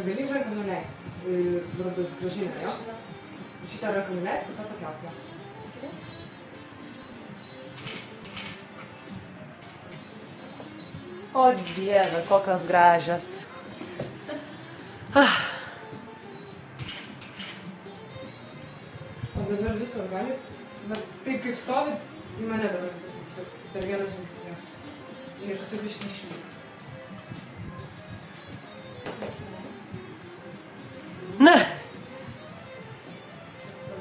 Gali ranką nuleisti. Vardas gražinė, jo? Šitą ranką nuleisti, tą pakeltą. O Dieve, kokios gražios. O dabar visos galit, taip kaip stovit, į mane dabar visos pasisukti, per vieną žingsnį. Ir tu biškį išlįsti. Na. Ar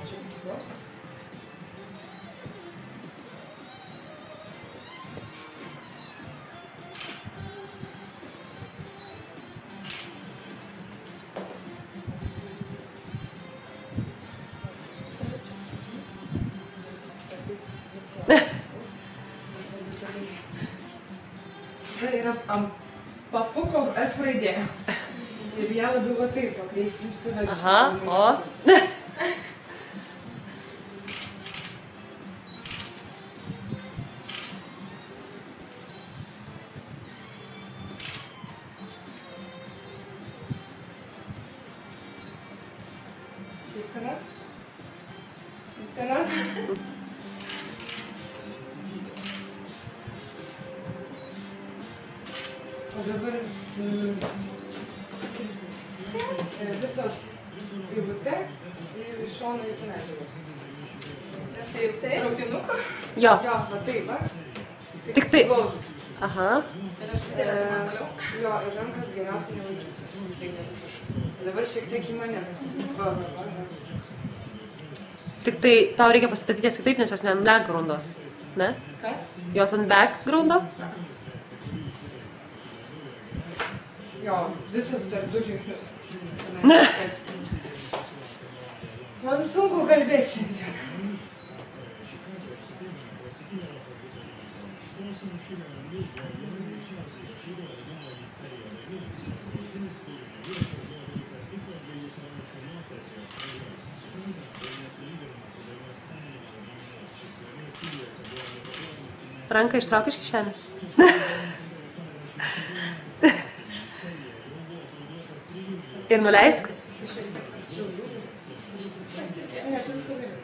čia pasiklaus? Tai yra ant papuko F raidė. Ir ją labiau va taip pakreipti iš save. Aha, o. Šypsena. Šypsena. O dabar visos eilute ir iš šono į čia. Taip, taip. Traukinuką. Jo. Jo, va taip, va. Tik tai. Glaust. Aha. Ir aš vidėlę toliau. Jo, ir rankas geriausiai nelaikyti. Dabar šiek tiek į mane pasisukti. Va. Tik tai tau reikia pasistatyti jas kitaip, nes jos ne ant backgroundo. Ne? Ką? Jos ant backgroundo? Jo, visos per 2 žingsnius. Ne. Man sunku kalbėti šiandien. Ranką ištrauk iš kišenės. Ir nuleisk. Ne, tu viską gali.